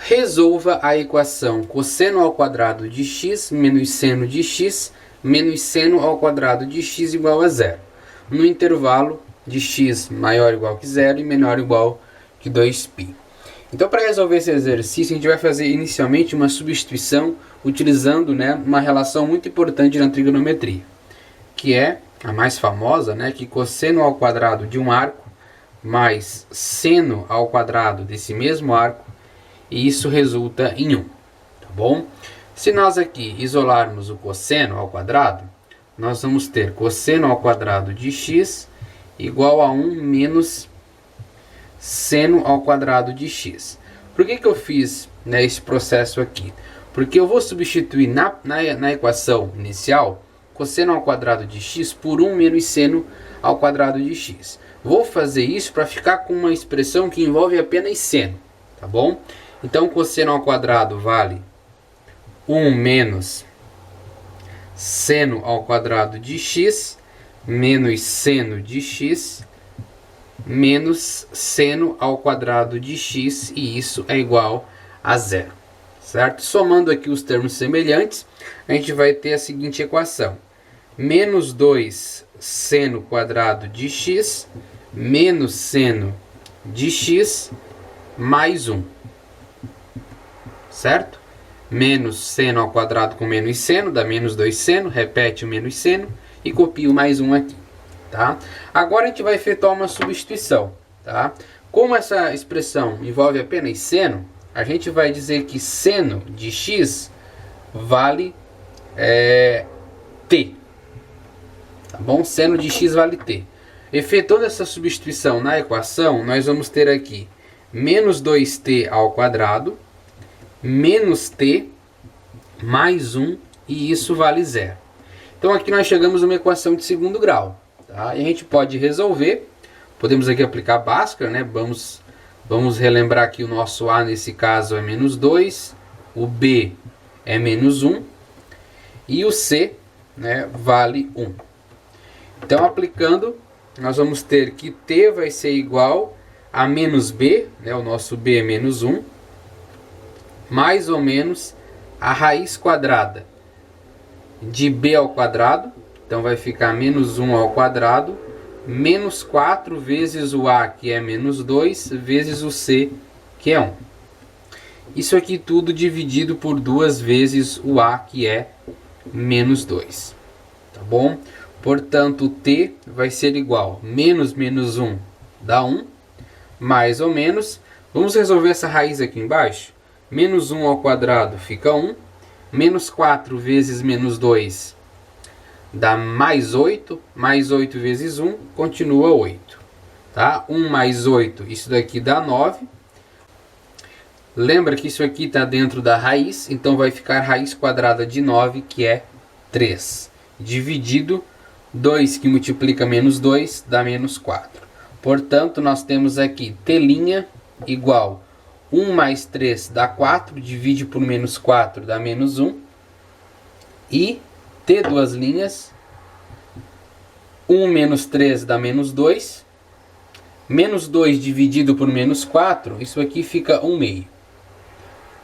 Resolva a equação cosseno ao quadrado de x menos seno de x menos seno ao quadrado de x igual a zero, no intervalo de x maior ou igual que zero e menor ou igual que 2π. Então, para resolver esse exercício, a gente vai fazer inicialmente uma substituição utilizando, uma relação muito importante na trigonometria, que é a mais famosa, que cosseno ao quadrado de um arco mais seno ao quadrado desse mesmo arco, e isso resulta em 1, tá bom? Se nós aqui isolarmos o cosseno ao quadrado, nós vamos ter cosseno ao quadrado de x igual a 1 menos seno ao quadrado de x. Por que eu fiz esse processo aqui? Porque eu vou substituir na equação inicial cosseno ao quadrado de x por 1 menos seno ao quadrado de x. Vou fazer isso para ficar com uma expressão que envolve apenas seno, tá bom? Então, cosseno ao quadrado vale 1 menos seno ao quadrado de x menos seno de x menos seno ao quadrado de x, e isso é igual a zero, certo? Somando aqui os termos semelhantes, a gente vai ter a seguinte equação: menos 2 seno quadrado de x menos seno de x mais 1, certo? Menos seno ao quadrado com menos seno, dá menos 2 seno, repete o menos seno e copia o mais 1 aqui, tá? Agora a gente vai efetuar uma substituição, tá? Como essa expressão envolve apenas seno, a gente vai dizer que seno de x vale t, tá bom? Seno de x vale t. Efetuando essa substituição na equação, nós vamos ter aqui menos 2t ao quadrado menos t mais 1, e isso vale zero. Então aqui nós chegamos a uma equação de segundo grau, tá? E a gente pode resolver, podemos aqui aplicar Bhaskara, vamos relembrar que o nosso a nesse caso é menos 2, o b é menos 1 e o c vale 1. Então, aplicando, nós vamos ter que t vai ser igual a menos b, o nosso b é menos 1, mais ou menos a raiz quadrada de b ao quadrado, então vai ficar menos 1 ao quadrado, menos 4 vezes o a, que é menos 2, vezes o c, que é 1. Isso aqui tudo dividido por 2 vezes o a, que é menos 2, tá bom? Portanto, t vai ser igual, menos 1 dá 1, mais ou menos, vamos resolver essa raiz aqui embaixo, menos 1 ao quadrado fica 1, menos 4 vezes menos 2 dá mais 8 vezes 1 continua 8. Tá? 1 mais 8, isso daqui dá 9. Lembra que isso aqui está dentro da raiz, então vai ficar raiz quadrada de 9, que é 3. Dividido, 2 que multiplica menos 2 dá menos 4. Portanto, nós temos aqui t' igual 1 mais 3 dá 4, divide por menos 4 dá menos 1. E t duas linhas, 1 menos 3 dá menos 2. Menos 2 dividido por menos 4, isso aqui fica 1 meio.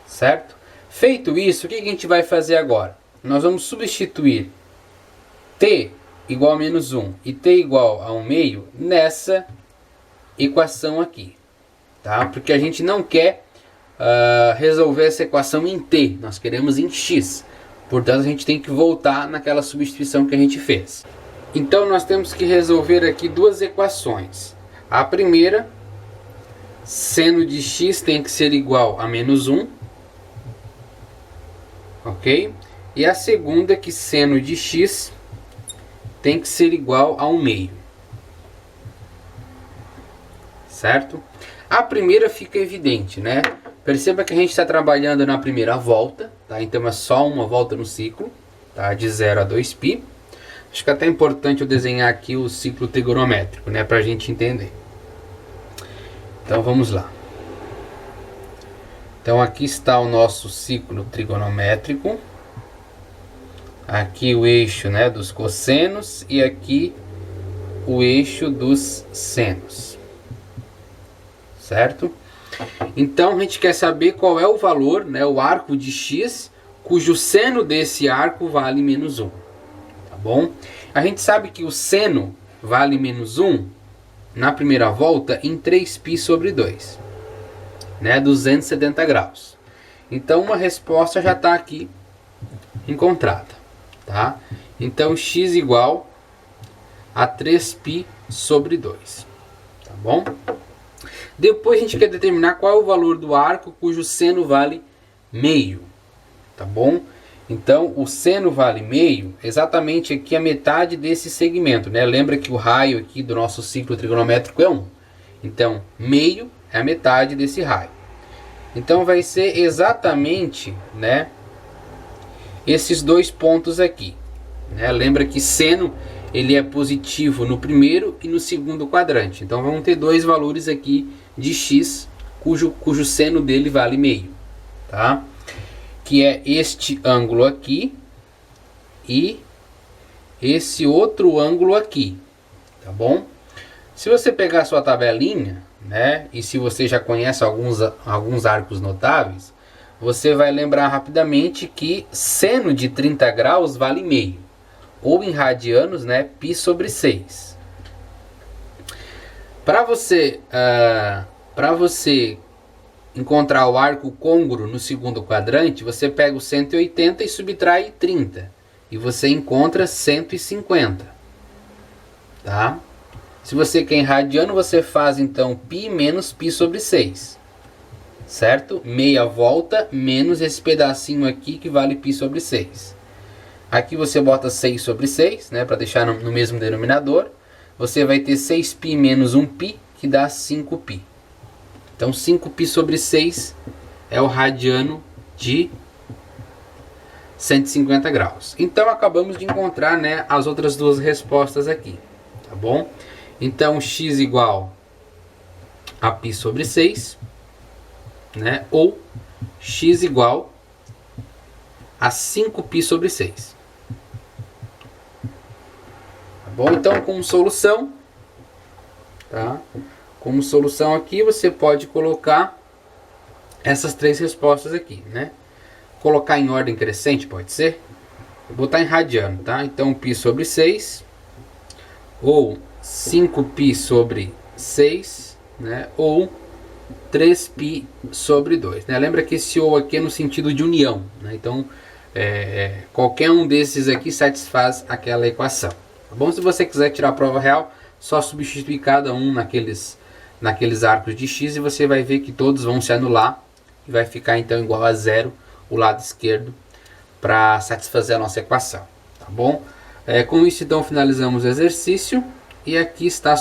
Certo? Feito isso, o que a gente vai fazer agora? Nós vamos substituir t igual a menos 1 e t igual a 1 meio nessa equação aqui. Tá? Porque a gente não quer resolver essa equação em t, nós queremos em x. Portanto, a gente tem que voltar naquela substituição que a gente fez. Então, nós temos que resolver aqui duas equações. A primeira, seno de x tem que ser igual a menos 1. Ok? E a segunda, que seno de x tem que ser igual a 1 meio. Certo? A primeira fica evidente, Perceba que a gente está trabalhando na primeira volta, tá? Então é só uma volta no ciclo, tá? De 0 a 2π. Acho que até é importante eu desenhar aqui o ciclo trigonométrico, para a gente entender. Então vamos lá. Então aqui está o nosso ciclo trigonométrico. Aqui o eixo, dos cossenos e aqui o eixo dos senos. Certo? Então a gente quer saber qual é o valor, né, o arco de x, cujo seno desse arco vale menos 1. Tá bom? A gente sabe que o seno vale menos 1 na primeira volta em 3π sobre 2. Né, 270 graus. Então uma resposta já está aqui encontrada. Tá? Então x igual a 3π sobre 2. Tá bom? Depois a gente quer determinar qual é o valor do arco cujo seno vale meio. Tá bom? Então o seno vale meio, exatamente aqui a metade desse segmento. Né? Lembra que o raio aqui do nosso ciclo trigonométrico é 1. Então meio é a metade desse raio. Então vai ser exatamente, né, esses dois pontos aqui. Né? Lembra que seno ele é positivo no primeiro e no segundo quadrante. Então vamos ter dois valores aqui de x, cujo seno dele vale meio. Tá? Que é este ângulo aqui e esse outro ângulo aqui. Tá bom? Se você pegar a sua tabelinha, né, e se você já conhece alguns arcos notáveis, você vai lembrar rapidamente que seno de 30 graus vale meio. Ou em radianos, né, π sobre 6. Para você encontrar o arco côngruo no segundo quadrante, você pega o 180 e subtrai 30. E você encontra 150. Tá? Se você quer em radiano, você faz então π menos π sobre 6. Certo? Meia volta menos esse pedacinho aqui que vale π sobre 6. Aqui você bota 6 sobre 6, né, para deixar no mesmo denominador. Você vai ter 6π menos 1π, que dá 5π. Então 5π sobre 6 é o radiano de 150 graus. Então acabamos de encontrar, né, as outras duas respostas aqui. Tá bom? Então x igual a π sobre 6, né, ou x igual a 5π sobre 6. Bom, então como solução, tá? Como solução aqui você pode colocar essas três respostas aqui, né? Colocar em ordem crescente, pode ser? Vou botar em radiano, tá? Então π sobre 6 ou 5π sobre 6, né? Ou 3π sobre 2, né? Lembra que esse ou aqui é no sentido de união, né? Então qualquer um desses aqui satisfaz aquela equação. Tá bom? Se você quiser tirar a prova real, só substituir cada um naqueles arcos de x e você vai ver que todos vão se anular e vai ficar então igual a zero o lado esquerdo para satisfazer a nossa equação. Tá bom? Com isso então finalizamos o exercício e aqui está